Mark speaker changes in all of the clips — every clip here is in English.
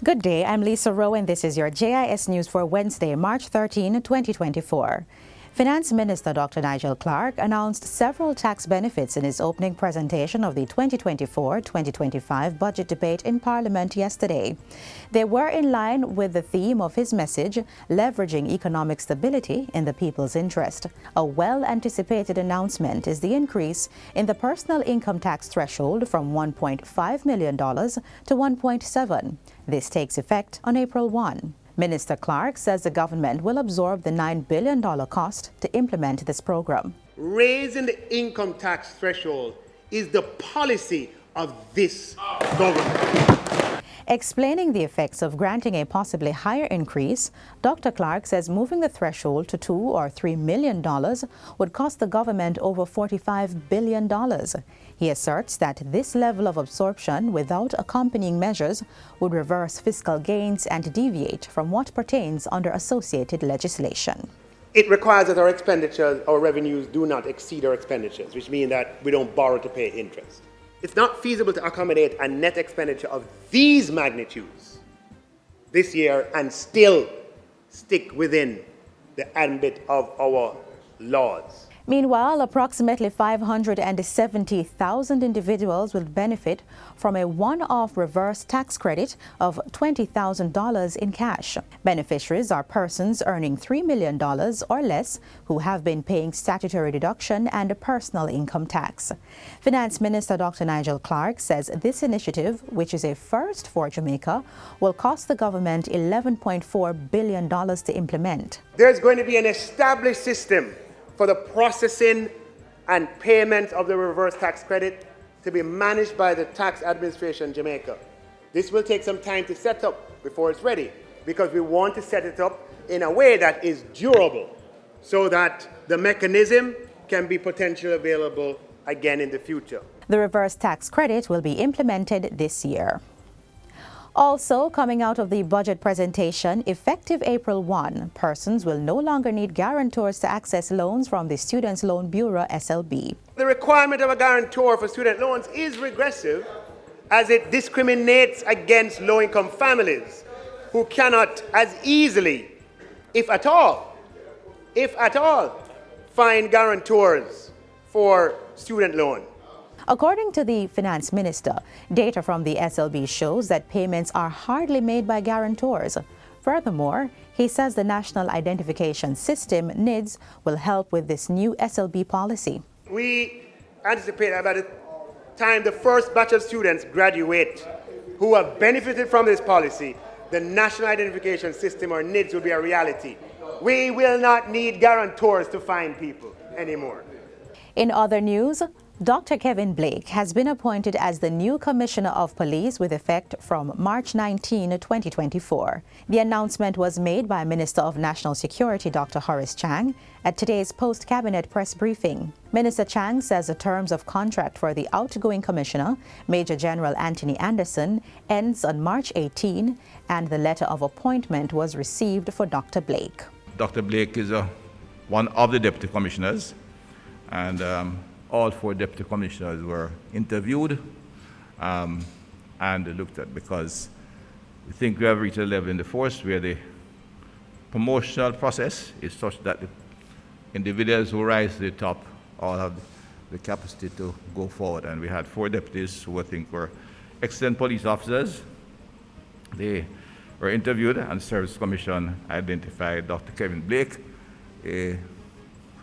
Speaker 1: Good day, I'm Lisa Rowe and this is your JIS News for Wednesday, March 13, 2024. Finance Minister Dr. Nigel Clarke announced several tax benefits in his opening presentation of the 2024-2025 budget debate in Parliament yesterday. They were in line with the theme of his message, leveraging economic stability in the people's interest. A well-anticipated announcement is the increase in the personal income tax threshold from $1.5 million to $1.7 million. This takes effect on April 1. Minister Clarke says the government will absorb the $9 billion cost to implement this program.
Speaker 2: Raising the income tax threshold is the policy of this government.
Speaker 1: Explaining the effects of granting a possibly higher increase, Dr. Clarke says moving the threshold to $2 or $3 million would cost the government over $45 billion. He asserts that this level of absorption without accompanying measures would reverse fiscal gains and deviate from what pertains under associated legislation.
Speaker 2: It requires that our expenditures, our revenues do not exceed our expenditures, which means that we don't borrow to pay interest. It's not feasible to accommodate a net expenditure of these magnitudes this year and still stick within the ambit of our laws.
Speaker 1: Meanwhile, approximately 570,000 individuals will benefit from a one-off reverse tax credit of $20,000 in cash. Beneficiaries are persons earning $3 million or less who have been paying statutory deduction and personal income tax. Finance Minister Dr. Nigel Clarke says this initiative, which is a first for Jamaica, will cost the government $11.4 billion to implement.
Speaker 2: There's going to be an established system for the processing and payment of the reverse tax credit to be managed by the Tax Administration Jamaica. This will take some time to set up before it's ready, because we want to set it up in a way that is durable so that the mechanism can be potentially available again in the future.
Speaker 1: The reverse tax credit will be implemented this year. Also, coming out of the budget presentation, effective April 1, persons will no longer need guarantors to access loans from the Students' Loan Bureau, SLB.
Speaker 2: The requirement of a guarantor for student loans is regressive, as it discriminates against low-income families who cannot as easily, if at all, find guarantors for student loans.
Speaker 1: According to the finance minister, data from the SLB shows that payments are hardly made by guarantors. Furthermore, he says the National Identification System, NIDS, will help with this new SLB policy.
Speaker 2: We anticipate that by the time the first batch of students graduate who have benefited from this policy, the National Identification System, or NIDS, will be a reality. We will not need guarantors to find people anymore.
Speaker 1: In other news, Dr. Kevin Blake has been appointed as the new Commissioner of Police with effect from March 19, 2024. The announcement was made by Minister of National Security Dr. Horace Chang at today's post-cabinet press briefing. Minister Chang says the terms of contract for the outgoing Commissioner, Major General Anthony Anderson, ends on March 18, and the letter of appointment was received for Dr. Blake.
Speaker 3: Dr. Blake is one of the Deputy Commissioners, and all 4 deputy commissioners were interviewed and looked at, because we think we have reached a level in the force where the promotional process is such that the individuals who rise to the top all have the capacity to go forward. And we had 4 deputies who I think were excellent police officers. They were interviewed, and the Service Commission identified Dr. Kevin Blake, who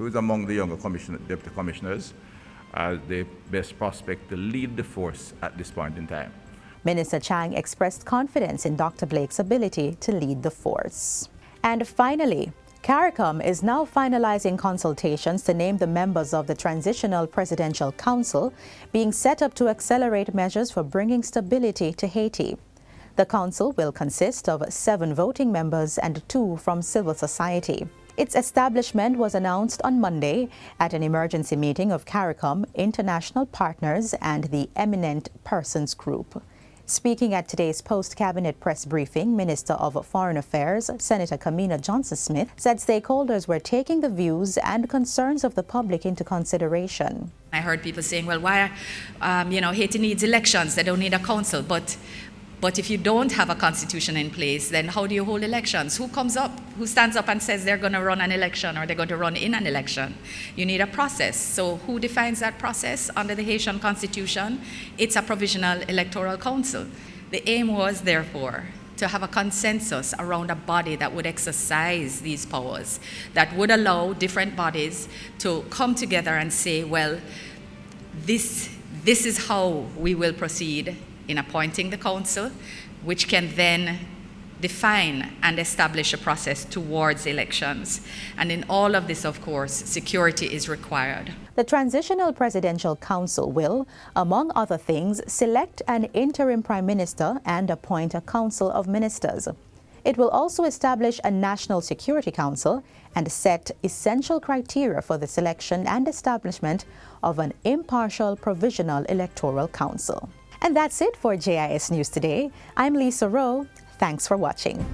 Speaker 3: is among the younger deputy commissioners, as the best prospect to lead the force at this point in time.
Speaker 1: Minister Chang expressed confidence in Dr. Blake's ability to lead the force. And finally, CARICOM is now finalizing consultations to name the members of the Transitional Presidential Council being set up to accelerate measures for bringing stability to Haiti. The council will consist of 7 voting members and 2 from civil society. Its establishment was announced on Monday at an emergency meeting of CARICOM, international partners, and the Eminent Persons Group. Speaking at today's post-cabinet press briefing, Minister of Foreign Affairs, Senator Kamina Johnson-Smith, said stakeholders were taking the views and concerns of the public into consideration.
Speaker 4: I heard people saying, well, why, Haiti needs elections, they don't need a council, but But if you don't have a constitution in place, then how do you hold elections? Who comes up, who stands up and says they're going to run an election or they're going to run in an election? You need a process. So who defines that process under the Haitian constitution? It's a provisional electoral council. The aim was, therefore, to have a consensus around a body that would exercise these powers, that would allow different bodies to come together and say, well, this is how we will proceed in appointing the council, which can then define and establish a process towards elections. And in all of this, of course, security is required.
Speaker 1: The Transitional Presidential Council will, among other things, select an interim prime minister and appoint a council of ministers. It will also establish a National Security Council and set essential criteria for the selection and establishment of an impartial provisional electoral council. And that's it for JIS News Today. I'm Lisa Rowe. Thanks for watching.